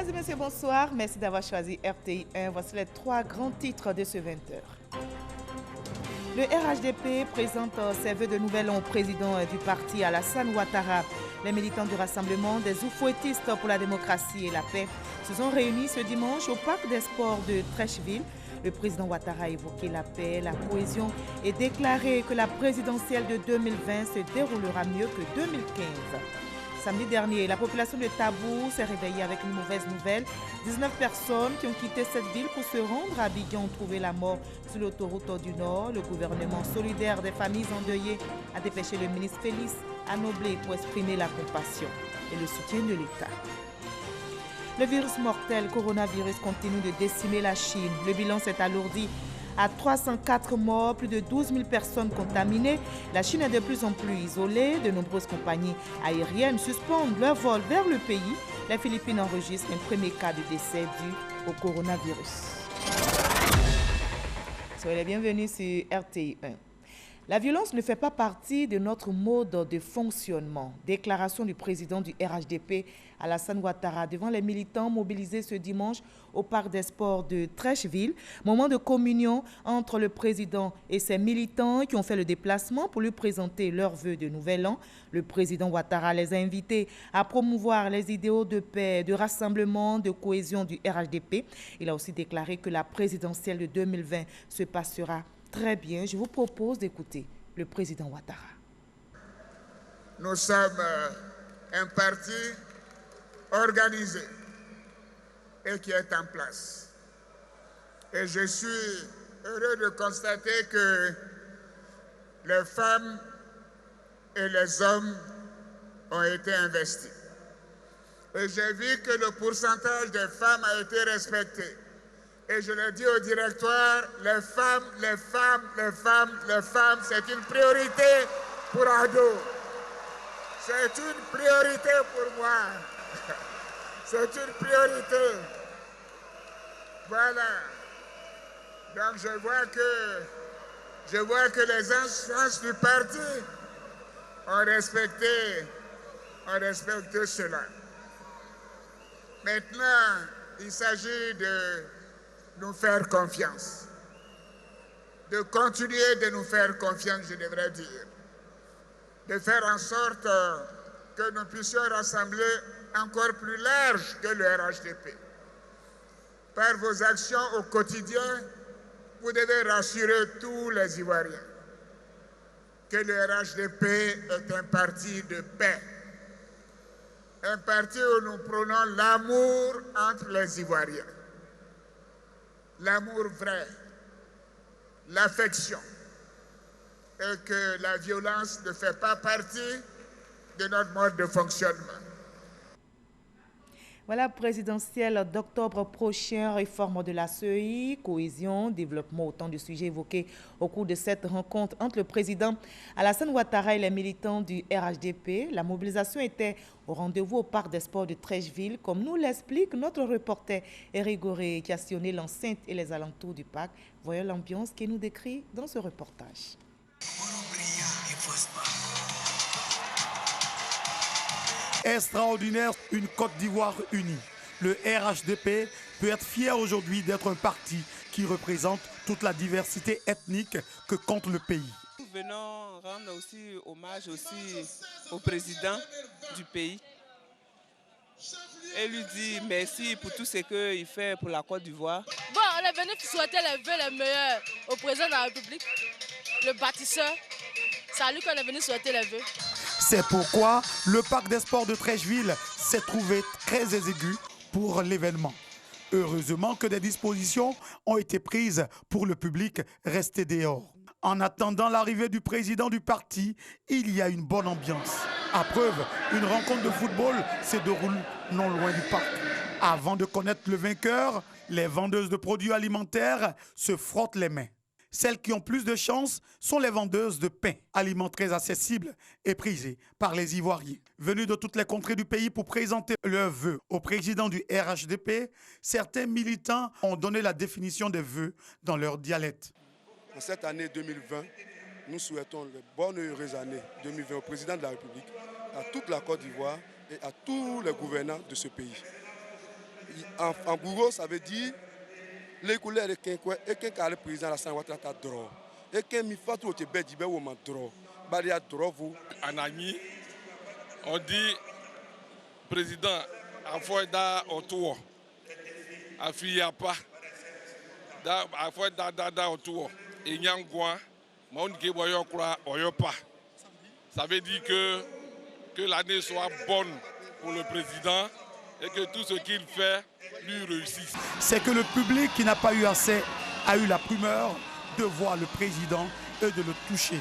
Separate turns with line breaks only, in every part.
Mesdames et messieurs, bonsoir. Merci d'avoir choisi RTI 1. Voici les 3 grands titres de ce 20h. Le RHDP présente ses vœux de nouvel an au président du parti Alassane Ouattara. Les militants du rassemblement des Oufouettistes pour la démocratie et la paix se sont réunis ce dimanche au parc des sports de Treichville. Le président Ouattara a évoqué la paix, la cohésion et déclaré que la présidentielle de 2020 se déroulera mieux que 2015. Samedi dernier, la population de Tabou s'est réveillée avec une mauvaise nouvelle. 19 personnes qui ont quitté cette ville pour se rendre à Abidjan ont trouvé la mort sur l'autoroute du Nord. Le gouvernement solidaire des familles endeuillées a dépêché le ministre Félix Anoblé pour exprimer la compassion et le soutien de l'État. Le virus mortel coronavirus continue de décimer la Chine. Le bilan s'est alourdi à 304 morts, plus de 12 000 personnes contaminées. La Chine est de plus en plus isolée. De nombreuses compagnies aériennes suspendent leur vol vers le pays. Les Philippines enregistrent un premier cas de décès dû au coronavirus. Soyez les bienvenus sur RTI 1. La violence ne fait pas partie de notre mode de fonctionnement. Déclaration du président du RHDP, Alassane Ouattara, devant les militants mobilisés ce dimanche au parc des sports de Treichville. Moment de communion entre le président et ses militants qui ont fait le déplacement pour lui présenter leurs vœux de nouvel an. Le président Ouattara les a invités à promouvoir les idéaux de paix, de rassemblement, de cohésion du RHDP. Il a aussi déclaré que la présidentielle de 2020 se passera très bien. Je vous propose d'écouter le président Ouattara.
Nous sommes un parti organisé et qui est en place. Et je suis heureux de constater que les femmes et les hommes ont été investis. Et j'ai vu que le pourcentage des femmes a été respecté. Et je le dis au directoire, les femmes, c'est une priorité pour Ado. C'est une priorité pour moi. C'est une priorité. Voilà. Donc je vois que les instances du parti ont respecté cela. Maintenant, il s'agit de nous faire confiance, de continuer de nous faire confiance, je devrais dire, de faire en sorte que nous puissions rassembler encore plus large que le RHDP. Par vos actions au quotidien, vous devez rassurer tous les Ivoiriens que le RHDP est un parti de paix, un parti où nous prônons l'amour entre les Ivoiriens. L'amour vrai, l'affection, et que la violence ne fait pas partie de notre mode de fonctionnement.
Voilà, présidentielle d'octobre prochain, réforme de la CEI, cohésion, développement, autant de sujets évoqués au cours de cette rencontre entre le président Alassane Ouattara et les militants du RHDP. La mobilisation était au rendez-vous au parc des sports de Treichville, comme nous l'explique notre reporter Eric Goré, qui a sillonné l'enceinte et les alentours du parc. Voyons l'ambiance qu'il nous décrit dans ce reportage.
Extraordinaire, une Côte d'Ivoire unie. Le RHDP peut être fier aujourd'hui d'être un parti qui représente toute la diversité ethnique que compte le pays.
Nous venons rendre aussi hommage aussi au président du pays et lui dire merci pour tout ce qu'il fait pour la Côte d'Ivoire.
Bon, on est venu souhaiter les vœux les meilleurs au président de la République, le bâtisseur. C'est à lui qu'on est venu souhaiter les vœux.
C'est pourquoi le parc des sports de Treichville s'est trouvé très exigu pour l'événement. Heureusement que des dispositions ont été prises pour le public resté dehors. En attendant l'arrivée du président du parti, il y a une bonne ambiance. À preuve, une rencontre de football se déroule non loin du parc. Avant de connaître le vainqueur, les vendeuses de produits alimentaires se frottent les mains. Celles qui ont plus de chance sont les vendeuses de pain, aliments très accessibles et prisés par les Ivoiriens. Venus de toutes les contrées du pays pour présenter leurs vœux au président du RHDP, certains militants ont donné la définition des vœux dans leur dialecte.
En cette année 2020, nous souhaitons une bonne et heureuse année 2020 au président de la République, à toute la Côte d'Ivoire et à tous les gouvernants de ce pays. En Gouro, ça veut dire les couleurs de Kenkwe et qu'un le président la Sanwatara ta droit. Et qu'un mifatu au Tibet d'Ibé ou ma droit. Baria droit vous.
En Agni, on dit président à Foueda autour. À Fiyapa. À Foueda autour. Et Nyangwa, mon Geboyo Kura, Oyopa. Ça veut dire que l'année soit bonne pour le président et que tout ce qu'il fait lui réussisse.
C'est que le public qui n'a pas eu accès a eu la primeur de voir le président et de le toucher.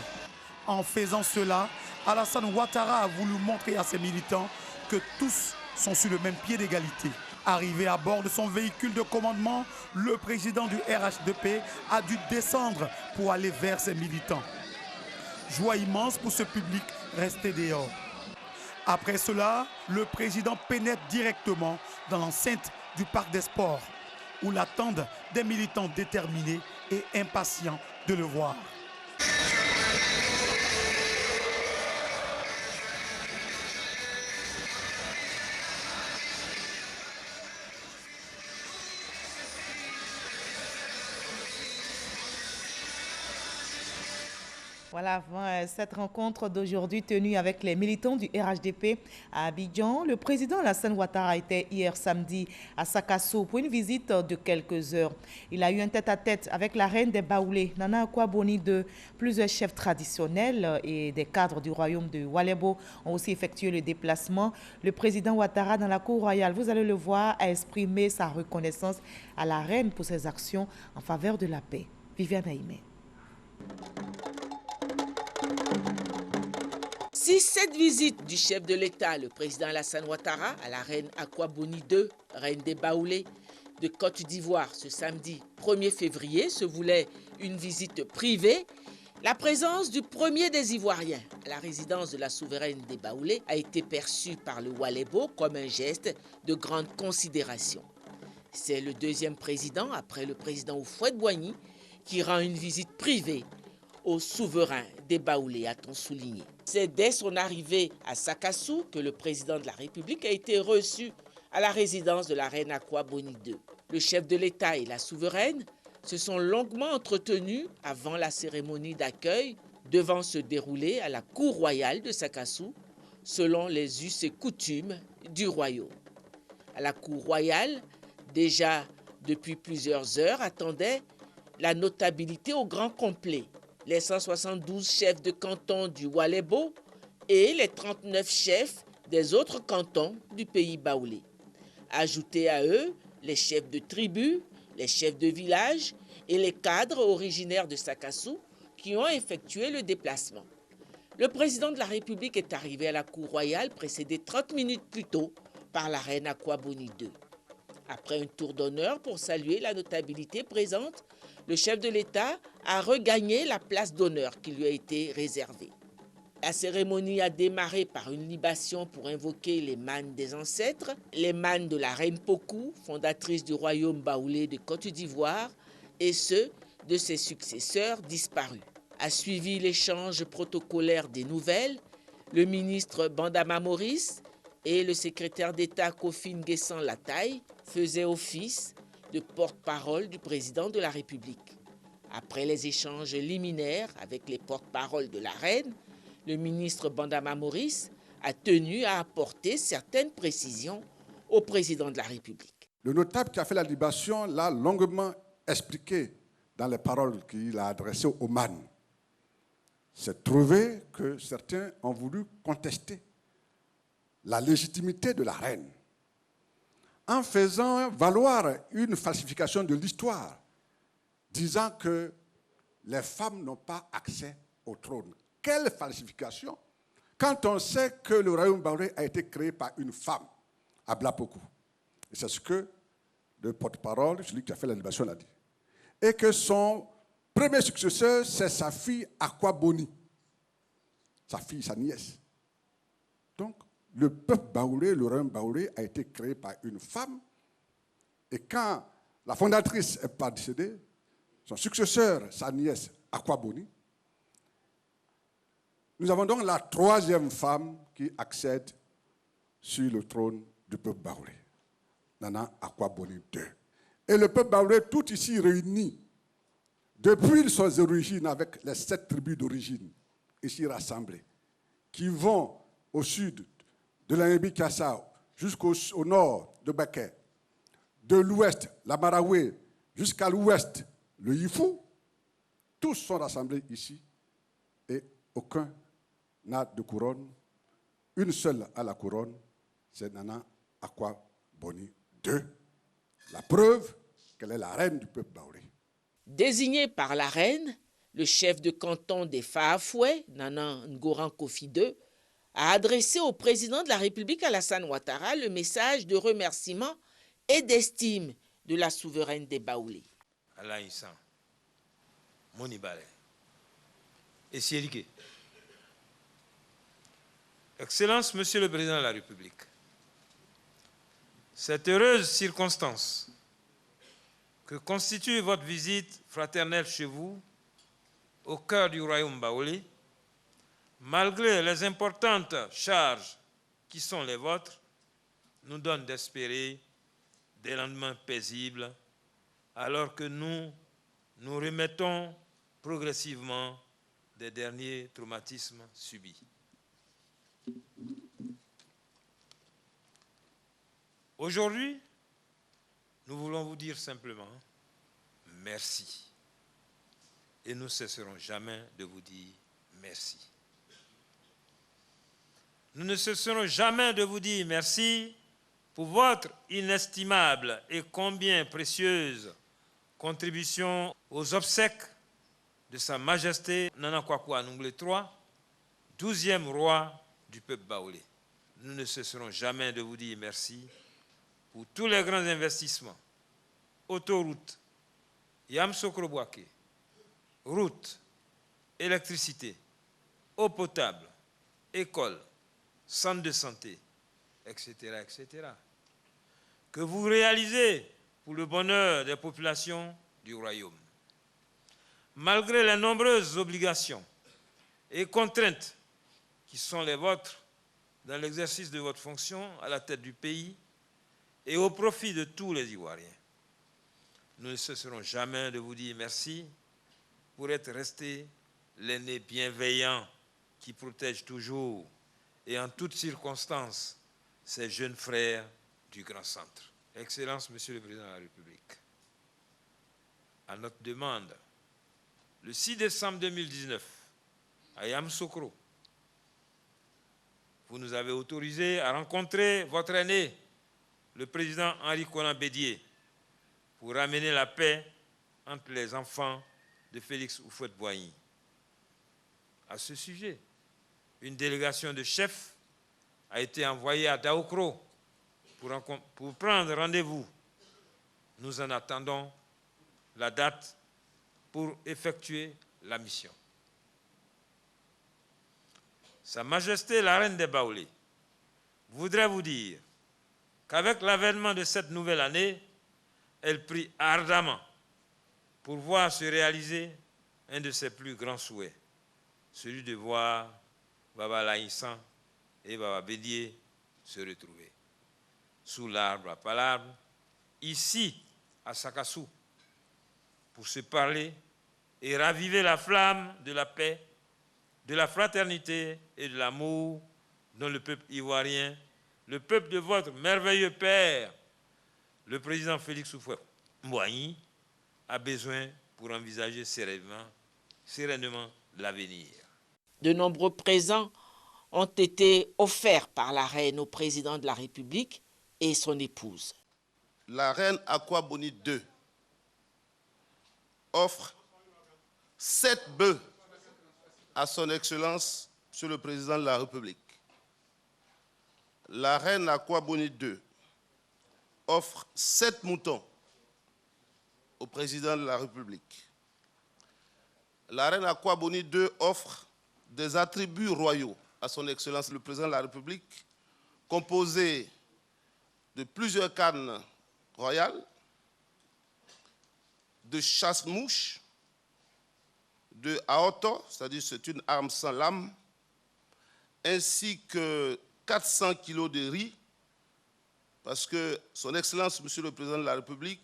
En faisant cela, Alassane Ouattara a voulu montrer à ses militants que tous sont sur le même pied d'égalité. Arrivé à bord de son véhicule de commandement, le président du RHDP a dû descendre pour aller vers ses militants. Joie immense pour ce public resté dehors. Après cela, le président pénètre directement dans l'enceinte du parc des sports, où l'attendent des militants déterminés et impatients de le voir.
Voilà, avant cette rencontre d'aujourd'hui tenue avec les militants du RHDP à Abidjan, le président Alassane Ouattara était hier samedi à Sakasso pour une visite de quelques heures. Il a eu un tête-à-tête avec la reine des Baoulés, Nana Akwa-Boni II. Plusieurs chefs traditionnels et des cadres du royaume de Walebo ont aussi effectué le déplacement. Le président Ouattara, dans la cour royale, vous allez le voir, a exprimé sa reconnaissance à la reine pour ses actions en faveur de la paix. Viviane Aïmé.
Si cette visite du chef de l'État, le président Alassane Ouattara, à la reine Akwa-Boni II, reine des Baoulés de Côte d'Ivoire ce samedi 1er février, se voulait une visite privée, la présence du premier des Ivoiriens à la résidence de la souveraine des Baoulés a été perçue par le Walebo comme un geste de grande considération. C'est le deuxième président, après le président Houphouët-Boigny, qui rend une visite privée au souverain des Baoulés, a-t-on souligné. C'est dès son arrivée à Sakassou que le président de la République a été reçu à la résidence de la reine Akwa-Boni II. Le chef de l'État et la souveraine se sont longuement entretenus avant la cérémonie d'accueil devant se dérouler à la cour royale de Sakassou, selon les us et coutumes du royaume. À la cour royale, déjà depuis plusieurs heures, attendait la notabilité au grand complet, les 172 chefs de canton du Walebo et les 39 chefs des autres cantons du pays baoulé. Ajoutés à eux, les chefs de tribu, les chefs de village et les cadres originaires de Sakassou qui ont effectué le déplacement. Le président de la République est arrivé à la cour royale précédé 30 minutes plus tôt par la reine Akwa-Boni II. Après un tour d'honneur pour saluer la notabilité présente, le chef de l'État a regagné la place d'honneur qui lui a été réservée. La cérémonie a démarré par une libation pour invoquer les mânes des ancêtres, les mânes de la reine Pokou, fondatrice du royaume baoulé de Côte d'Ivoire, et ceux de ses successeurs disparus. A suivi l'échange protocolaire des nouvelles, le ministre Bandama Maurice et le secrétaire d'État Kofi Nguessan Lataille faisaient office de porte-parole du président de la République. Après les échanges liminaires avec les porte-paroles de la reine, le ministre Bandama Maurice a tenu à apporter certaines précisions au président de la République.
Le notable qui a fait la libation l'a longuement expliqué dans les paroles qu'il a adressées aux mânes. C'est trouvé que certains ont voulu contester la légitimité de la reine en faisant valoir une falsification de l'histoire, disant que les femmes n'ont pas accès au trône. Quelle falsification quand on sait que le royaume baoulé a été créé par une femme, Abla Pokou. Et c'est ce que le porte-parole, celui qui a fait la libation, l'a dit. Et que son premier successeur, c'est sa fille Akwa-Boni, sa fille, sa nièce. Donc, le peuple baoulé, le royaume baoulé, a été créé par une femme. Et quand la fondatrice est pas décédée, son successeur, sa nièce Akwa-Boni, nous avons donc la troisième femme qui accède sur le trône du peuple baoulé. Nana Akwa-Boni II. Et le peuple baoulé, tout ici réuni, depuis ses origines, avec les 7 tribus d'origine, ici rassemblées, qui vont au sud de l'Amérique-Kassao jusqu'au nord de Baké, de l'ouest, la Maraoué, jusqu'à l'ouest, le Yifou, tous sont rassemblés ici et aucun n'a de couronne. Une seule a la couronne, c'est Nana Akwa-Boni II. La preuve qu'elle est la reine du peuple baoulé.
Désigné par la reine, le chef de canton des Fahafoué, Nana Ngoran Kofi II, a adressé au président de la République Alassane Ouattara le message de remerciement et d'estime de la souveraine des Baoulés.
Alaïsan, Monibale et Sierike. Excellence, Monsieur le Président de la République, cette heureuse circonstance que constitue votre visite fraternelle chez vous, au cœur du royaume baoulé, malgré les importantes charges qui sont les vôtres, nous donne d'espérer des lendemains paisibles, alors que nous nous remettons progressivement des derniers traumatismes subis. Aujourd'hui, nous voulons vous dire simplement merci. Et nous ne cesserons jamais de vous dire merci. Nous ne cesserons jamais de vous dire merci pour votre inestimable et combien précieuse contribution aux obsèques de Sa Majesté Nana Kwaku Anouglé III, 12e roi du peuple baoulé. Nous ne cesserons jamais de vous dire merci pour tous les grands investissements, autoroutes, Yamsokro-Boaké, routes, électricité, eau potable, écoles, centres de santé, etc., etc., que vous réalisez pour le bonheur des populations du royaume. Malgré les nombreuses obligations et contraintes qui sont les vôtres dans l'exercice de votre fonction à la tête du pays et au profit de tous les Ivoiriens, nous ne cesserons jamais de vous dire merci pour être resté l'aîné bienveillant qui protège toujours et en toutes circonstances ses jeunes frères du Grand Centre. Excellence, Monsieur le Président de la République, à notre demande, le 6 décembre 2019, à Yamoussoukro, vous nous avez autorisé à rencontrer votre aîné, le président Henri Konan Bédié, pour ramener la paix entre les enfants de Félix Houphouët-Boigny. À ce sujet, une délégation de chefs a été envoyée à Daoukro pour prendre rendez-vous. Nous en attendons la date pour effectuer la mission. Sa Majesté la Reine des Baoulés voudrait vous dire qu'avec l'avènement de cette nouvelle année, elle prie ardemment pour voir se réaliser un de ses plus grands souhaits, celui de voir Baba Laïssan et Baba Bédié se retrouver sous l'arbre à palabres, ici à Sakassou, pour se parler et raviver la flamme de la paix, de la fraternité et de l'amour dont le peuple ivoirien, le peuple de votre merveilleux père, le président Félix Houphouët-Boigny, a besoin pour envisager sereinement l'avenir.
De nombreux présents ont été offerts par la reine au président de la République et son épouse.
La reine Akwa-Boni II offre 7 bœufs à son Excellence, Monsieur le Président de la République. La reine Akwa-Boni II offre 7 moutons au Président de la République. La reine Akwa-Boni II offre des attributs royaux à son Excellence, le Président de la République, composés de plusieurs cannes royales, de chasse-mouches, de aoto, c'est-à-dire c'est une arme sans lame, ainsi que 400 kilos de riz, parce que son Excellence, Monsieur le Président de la République,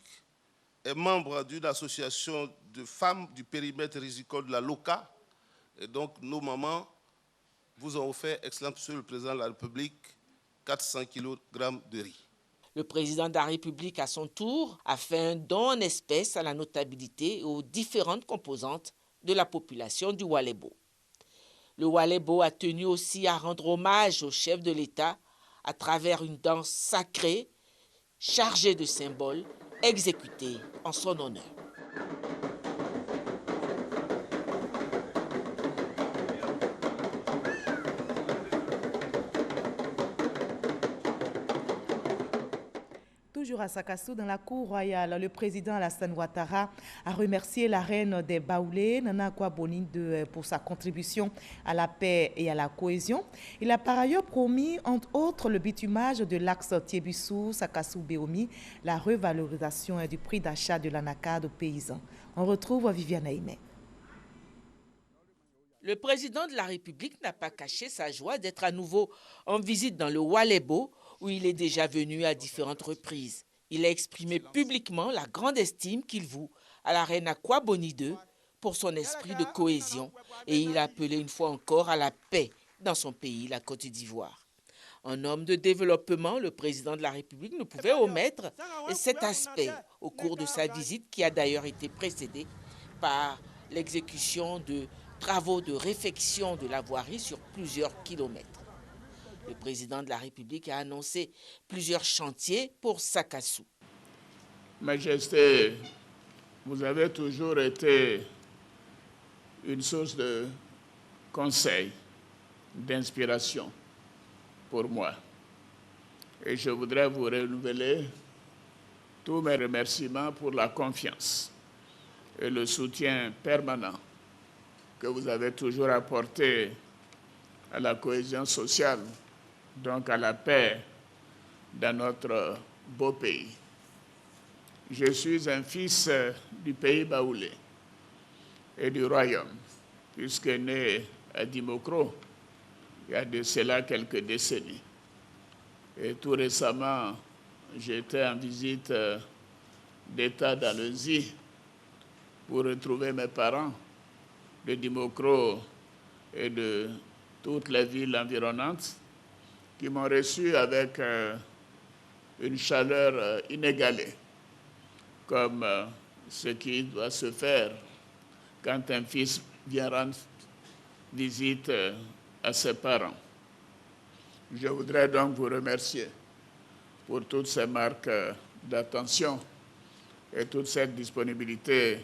est membre d'une association de femmes du périmètre rizicole de la LOCA. Et donc, nos mamans vous ont offert, Excellence Monsieur le Président de la République, 400 kg de riz.
Le président de la République, à son tour, a fait un don en espèces à la notabilité et aux différentes composantes de la population du Walebo. Le Walebo a tenu aussi à rendre hommage au chef de l'État à travers une danse sacrée chargée de symboles exécutée en son honneur.
Toujours à Sakassou, dans la cour royale, le président Alassane Ouattara a remercié la reine des Baoulés, Nana Akua Boni II, pour sa contribution à la paix et à la cohésion. Il a par ailleurs promis, entre autres, le bitumage de l'axe Tiebissou-Sakassou-Béomi, la revalorisation du prix d'achat de l'anacade aux paysans. On retrouve Viviane Aimé.
Le président de la République n'a pas caché sa joie d'être à nouveau en visite dans le Walebo, où il est déjà venu à différentes reprises. Il a exprimé publiquement la grande estime qu'il voue à la reine Akua Boni II pour son esprit de cohésion, et il a appelé une fois encore à la paix dans son pays, la Côte d'Ivoire. En homme de développement, le président de la République ne pouvait omettre cet aspect au cours de sa visite, qui a d'ailleurs été précédée par l'exécution de travaux de réfection de la voirie sur plusieurs kilomètres. Le président de la République a annoncé plusieurs chantiers pour Sakassou.
Majesté, vous avez toujours été une source de conseil, d'inspiration pour moi. Et je voudrais vous renouveler tous mes remerciements pour la confiance et le soutien permanent que vous avez toujours apporté à la cohésion sociale, donc à la paix dans notre beau pays. Je suis un fils du pays baoulé et du royaume, puisque né à Dimokro, il y a de cela quelques décennies. Et tout récemment, j'étais en visite d'État dans le Zi pour retrouver mes parents de Dimokro et de toutes les villes environnantes qui m'ont reçu avec une chaleur inégalée, comme ce qui doit se faire quand un fils vient rendre visite à ses parents. Je voudrais donc vous remercier pour toutes ces marques d'attention et toute cette disponibilité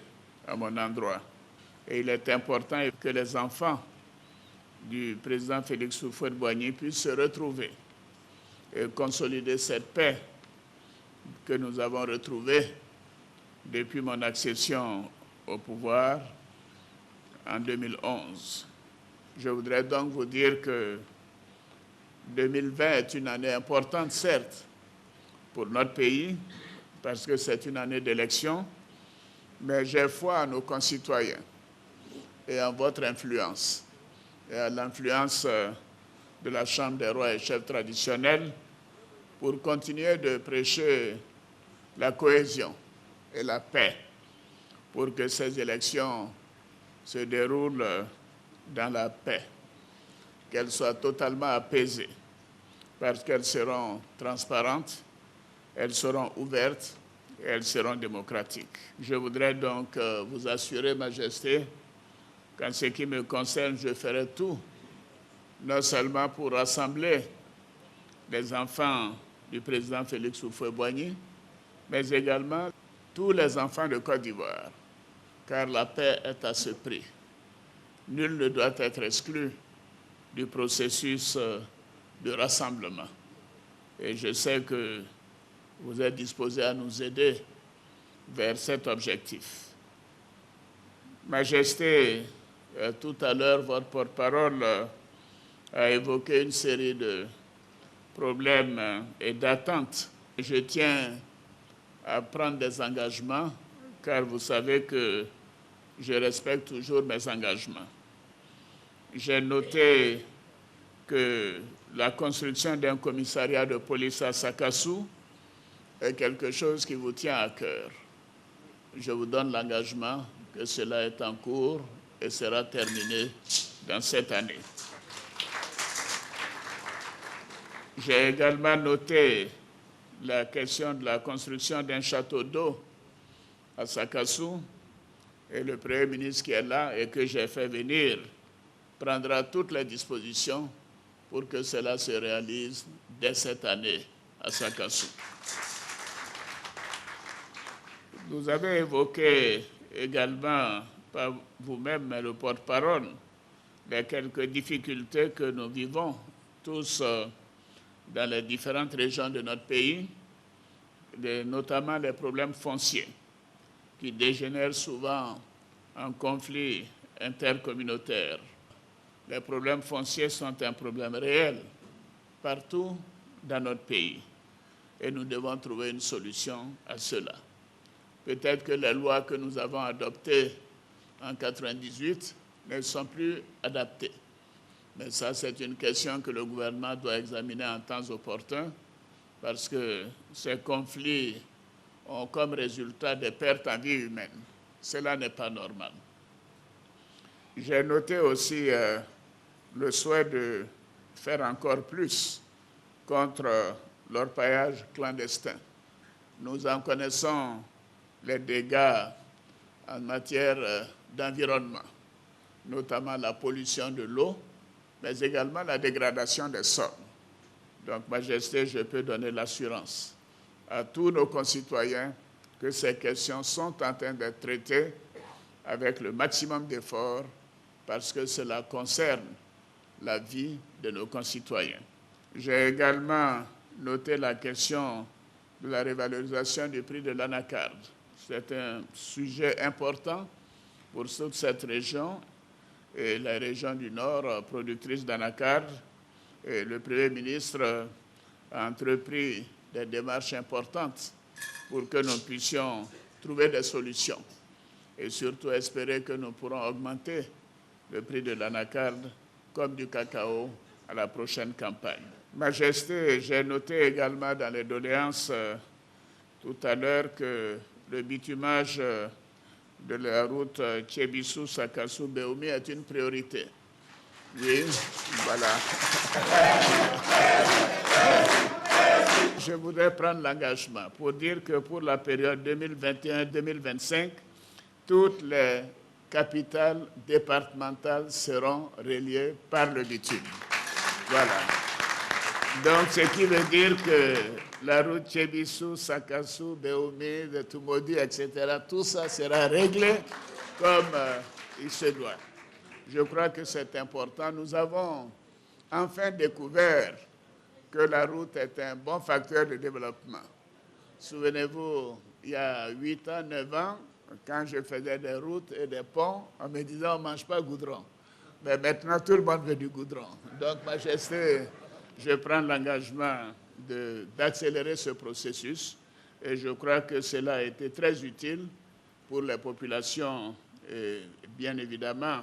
à mon endroit. Et il est important que les enfants du président Félix Houphouët-Boigny puissent se retrouver et consolider cette paix que nous avons retrouvée depuis mon accession au pouvoir en 2011. Je voudrais donc vous dire que 2020 est une année importante, certes, pour notre pays, parce que c'est une année d'élection, mais j'ai foi en nos concitoyens et en votre influence, et à l'influence de la Chambre des rois et chefs traditionnels pour continuer de prêcher la cohésion et la paix pour que ces élections se déroulent dans la paix, qu'elles soient totalement apaisées, parce qu'elles seront transparentes, elles seront ouvertes et elles seront démocratiques. Je voudrais donc vous assurer, Majesté, qu'en ce qui me concerne, je ferai tout, non seulement pour rassembler les enfants du président Félix Houphouët-Boigny, mais également tous les enfants de Côte d'Ivoire, car la paix est à ce prix. Nul ne doit être exclu du processus de rassemblement. Et je sais que vous êtes disposés à nous aider vers cet objectif. Majesté, tout à l'heure, votre porte-parole a évoqué une série de problèmes et d'attentes. Je tiens à prendre des engagements, car vous savez que je respecte toujours mes engagements. J'ai noté que la construction d'un commissariat de police à Sakassou est quelque chose qui vous tient à cœur. Je vous donne l'engagement que cela est en cours et sera terminé dans cette année. J'ai également noté la question de la construction d'un château d'eau à Sakassou, et le Premier ministre qui est là et que j'ai fait venir prendra toutes les dispositions pour que cela se réalise dès cette année à Sakassou. Vous avez évoqué également, pas vous-même, mais le porte-parole, les quelques difficultés que nous vivons tous dans les différentes régions de notre pays, notamment les problèmes fonciers qui dégénèrent souvent en conflits intercommunautaires. Les problèmes fonciers sont un problème réel partout dans notre pays et nous devons trouver une solution à cela. Peut-être que les lois que nous avons adoptées en 1998 ne sont plus adaptées. Mais ça, c'est une question que le gouvernement doit examiner en temps opportun parce que ces conflits ont comme résultat des pertes en vie humaine. Cela n'est pas normal. J'ai noté aussi le souhait de faire encore plus contre l'orpaillage clandestin. Nous en connaissons les dégâts en matière d'environnement, notamment la pollution de l'eau, mais également la dégradation des sols. Donc, Majesté, je peux donner l'assurance à tous nos concitoyens que ces questions sont en train d'être traitées avec le maximum d'efforts parce que cela concerne la vie de nos concitoyens. J'ai également noté la question de la révalorisation du prix de l'anacarde. C'est un sujet important pour toute cette région et la région du Nord productrice d'anacarde. Et le Premier ministre a entrepris des démarches importantes pour que nous puissions trouver des solutions et surtout espérer que nous pourrons augmenter le prix de l'anacarde comme du cacao à la prochaine campagne. Majesté, j'ai noté également dans les doléances tout à l'heure que le bitumage de la route Thiébissou-Sakassou-Béoumi est une priorité. Oui, voilà. Je voudrais prendre l'engagement pour dire que pour la période 2021-2025, toutes les capitales départementales seront reliées par le bitume. Voilà. Donc, ce qui veut dire que la route Thiébissou, Sakassou, Béoumi, de Tumodi, etc., tout ça sera réglé comme il se doit. Je crois que c'est important. Nous avons enfin découvert que la route est un bon facteur de développement. Souvenez-vous, il y a 8 ans, 9 ans, quand je faisais des routes et des ponts, on me disait on ne mange pas goudron. Mais maintenant, tout le monde veut du goudron. Donc, Majesté, je prends l'engagement d'accélérer ce processus et je crois que cela a été très utile pour les populations. Et bien évidemment,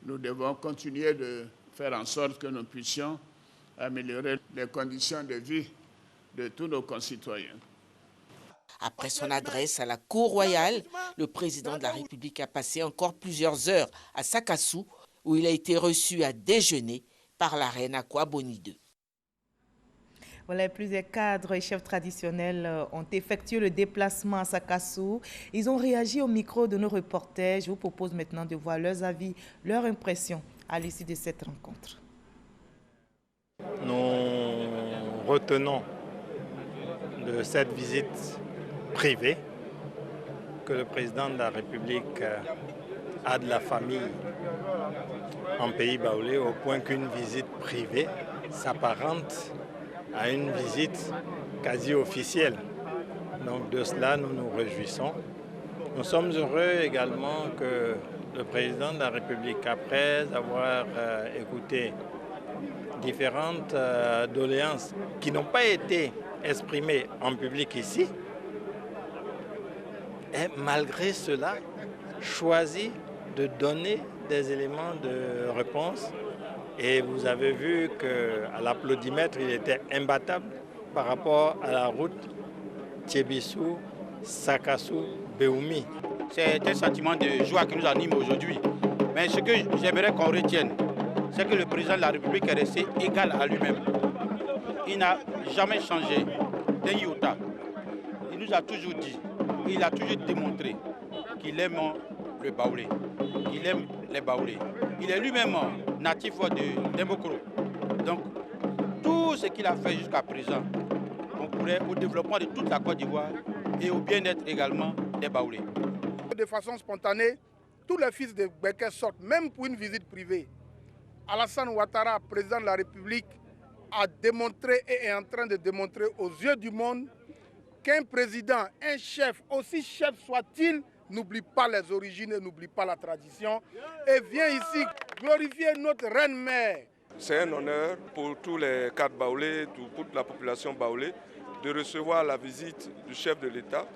nous devons continuer de faire en sorte que nous puissions améliorer les conditions de vie de tous nos concitoyens.
Après son adresse à la Cour royale, le président de la République a passé encore plusieurs heures à Sakassou, où il a été reçu à déjeuner par la reine Akwa Boni II.
Voilà, plusieurs cadres et chefs traditionnels ont effectué le déplacement à Sakassou. Ils ont réagi au micro de nos reporters. Je vous propose maintenant de voir leurs avis, leurs impressions à l'issue de cette rencontre.
Nous retenons de cette visite privée que le président de la République a de la famille en pays baoulé, au point qu'une visite privée s'apparente à une visite quasi officielle. Donc de cela, nous nous réjouissons. Nous sommes heureux également que le président de la République, après avoir écouté différentes doléances qui n'ont pas été exprimées en public ici, ait malgré cela choisi de donner des éléments de réponse. Et vous avez vu qu'à l'applaudimètre, il était imbattable par rapport à la route Tchébissou, Sakassou, Beoumi.
C'est un sentiment de joie qui nous anime aujourd'hui. Mais ce que j'aimerais qu'on retienne, c'est que le président de la République est resté égal à lui-même. Il n'a jamais changé d'un iota. Il nous a toujours dit, il a toujours démontré qu'il aime le Baoulé, qu'il aime les Baoulés. Il est lui-même natif de Mbokoro. Donc, tout ce qu'il a fait jusqu'à présent, on pourrait au développement de toute la Côte d'Ivoire et au bien-être également des Baoulés.
De façon spontanée, tous les fils de Beké sortent, même pour une visite privée. Alassane Ouattara, président de la République, a démontré et est en train de démontrer aux yeux du monde qu'un président, un chef, aussi chef soit-il, n'oublie pas les origines et n'oublie pas la tradition et vient ici glorifier notre reine-mère.
C'est un honneur pour tous les cadres baoulés, pour toute la population baoulée, de recevoir la visite du chef de l'État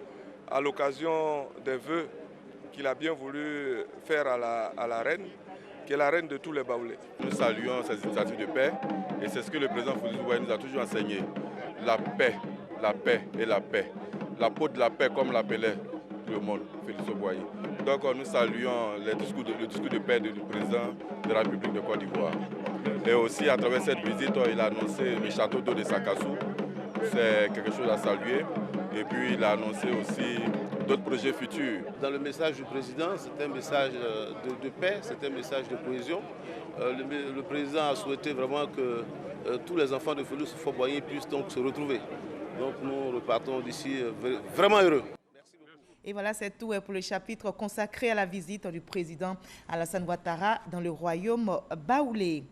à l'occasion des vœux qu'il a bien voulu faire à la reine, qui est la reine de tous les baoulés.
Nous saluons ces initiatives de paix et c'est ce que le président Félix Ouaye nous a toujours enseigné. La paix et la paix. La peau de la paix comme l'appelait le monde, Félix Ouaye. Donc nous saluons le discours de paix du président de la République de Côte d'Ivoire. Et aussi à travers cette visite, il a annoncé le château d'eau de Sakassou. C'est quelque chose à saluer. Et puis il a annoncé aussi d'autres projets futurs.
Dans le message du président, c'est un message de paix, c'est un message de cohésion. Le président a souhaité vraiment que tous les enfants de Félix Houphouët-Boigny puissent donc se retrouver. Donc nous repartons d'ici vraiment heureux.
Et voilà, c'est tout pour le chapitre consacré à la visite du président Alassane Ouattara dans le royaume baoulé.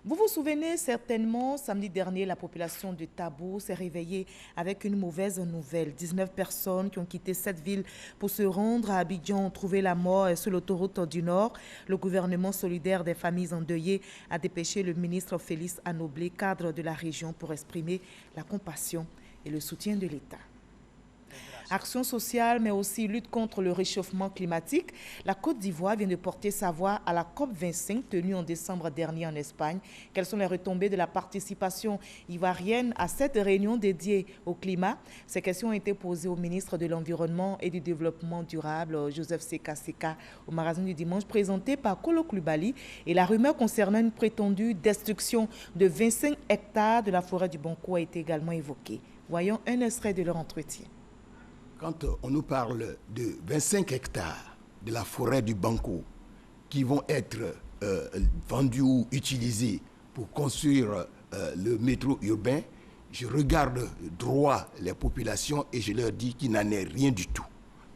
Vous vous souvenez certainement, samedi dernier, la population de Tabou s'est réveillée avec une mauvaise nouvelle. 19 personnes qui ont quitté cette ville pour se rendre à Abidjan ont trouvé la mort sur l'autoroute du Nord. Le gouvernement solidaire des familles endeuillées a dépêché le ministre Félix Anoblé, cadre de la région, pour exprimer la compassion et le soutien de l'État. Action sociale, mais aussi lutte contre le réchauffement climatique. La Côte d'Ivoire vient de porter sa voix à la COP25 tenue en décembre dernier en Espagne. Quelles sont les retombées de la participation ivoirienne à cette réunion dédiée au climat? Ces questions ont été posées au ministre de l'Environnement et du Développement durable, Joseph Seka Seka, au magazine du dimanche présenté par Kolo Koulibaly. Et la rumeur concernant une prétendue destruction de 25 hectares de la forêt du Banco a été également évoquée. Voyons un extrait de leur entretien.
Quand on nous parle de 25 hectares de la forêt du Banco qui vont être vendus ou utilisés pour construire le métro urbain, je regarde droit les populations et je leur dis qu'il n'en est rien du tout.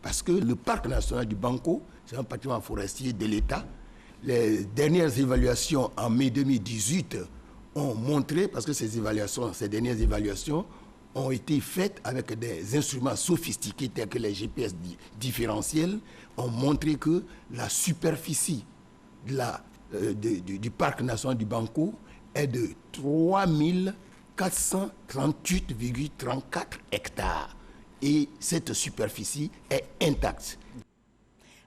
Parce que le parc national du Banco, c'est un patrimoine forestier de l'État. Les dernières évaluations en mai 2018 ont montré, parce que ces dernières évaluations ont été faites avec des instruments sophistiqués tels que les GPS différentiels, ont montré que la superficie du parc national du Banco est de 3438,34 hectares. Et cette superficie est intacte.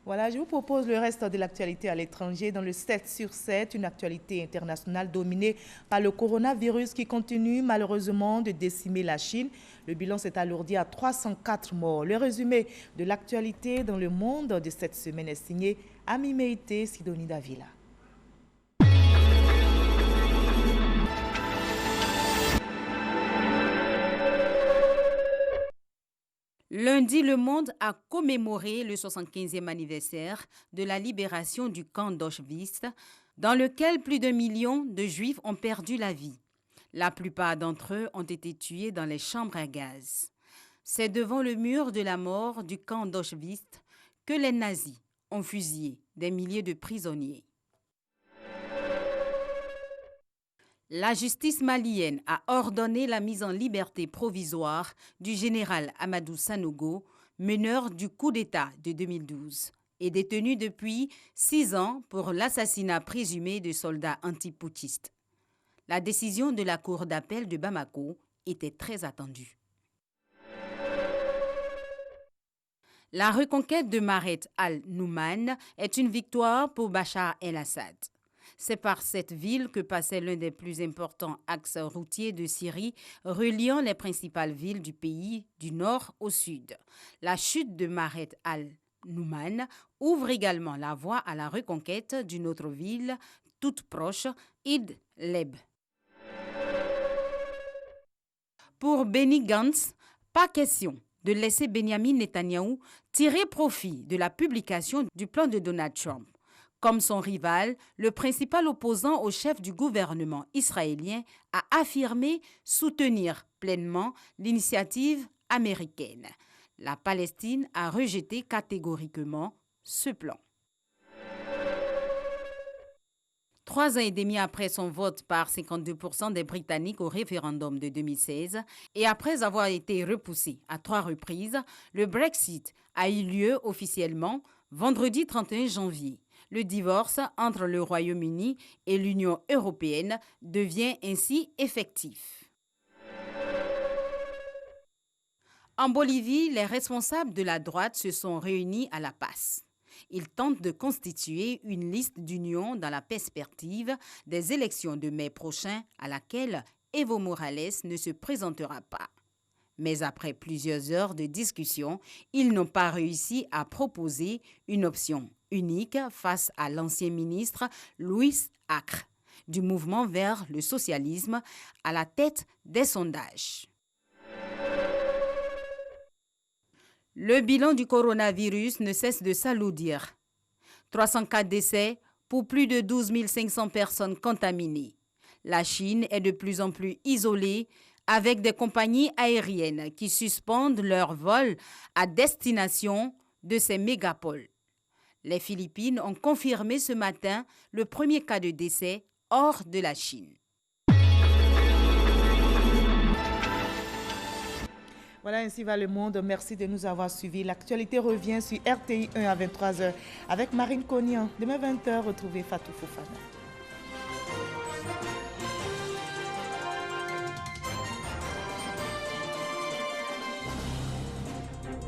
Voilà, je vous propose le reste de l'actualité à l'étranger. Dans le 7 sur 7, une actualité internationale dominée par le coronavirus qui continue malheureusement de décimer la Chine. Le bilan s'est alourdi à 304 morts. Le résumé de l'actualité dans le monde de cette semaine est signé Ami Meïté, Sidonie Davila.
Lundi, le monde a commémoré le 75e anniversaire de la libération du camp d'Auschwitz, dans lequel plus d'1 million de Juifs ont perdu la vie. La plupart d'entre eux ont été tués dans les chambres à gaz. C'est devant le mur de la mort du camp d'Auschwitz que les nazis ont fusillé des milliers de prisonniers. La justice malienne a ordonné la mise en liberté provisoire du général Amadou Sanogo, meneur du coup d'État de 2012, et détenu depuis 6 ans pour l'assassinat présumé de soldats antiputschistes. La décision de la cour d'appel de Bamako était très attendue. La reconquête de Maret al-Nouman est une victoire pour Bachar el-Assad. C'est par cette ville que passait l'un des plus importants axes routiers de Syrie, reliant les principales villes du pays du nord au sud. La chute de Maret al-Nouman ouvre également la voie à la reconquête d'une autre ville toute proche, Idlib. Pour Benny Gantz, pas question de laisser Benjamin Netanyahou tirer profit de la publication du plan de Donald Trump. Comme son rival, le principal opposant au chef du gouvernement israélien a affirmé soutenir pleinement l'initiative américaine. La Palestine a rejeté catégoriquement ce plan. 3 ans et demi après son vote par 52% des Britanniques au référendum de 2016 et après avoir été repoussé à 3 reprises, le Brexit a eu lieu officiellement vendredi 31 janvier. Le divorce entre le Royaume-Uni et l'Union européenne devient ainsi effectif. En Bolivie, les responsables de la droite se sont réunis à La Paz. Ils tentent de constituer une liste d'union dans la perspective des élections de mai prochain à laquelle Evo Morales ne se présentera pas. Mais après plusieurs heures de discussion, ils n'ont pas réussi à proposer une option unique face à l'ancien ministre Luis Acre du mouvement vers le socialisme à la tête des sondages. Le bilan du coronavirus ne cesse de s'alourdir. 304 décès pour plus de 12 500 personnes contaminées. La Chine est de plus en plus isolée avec des compagnies aériennes qui suspendent leurs vols à destination de ces mégapoles. Les Philippines ont confirmé ce matin le premier cas de décès hors de la Chine.
Voilà, ainsi va le monde. Merci de nous avoir suivis. L'actualité revient sur RTI 1 à 23h avec Marine Cognan. Demain 20h, retrouvez Fatou Fofana.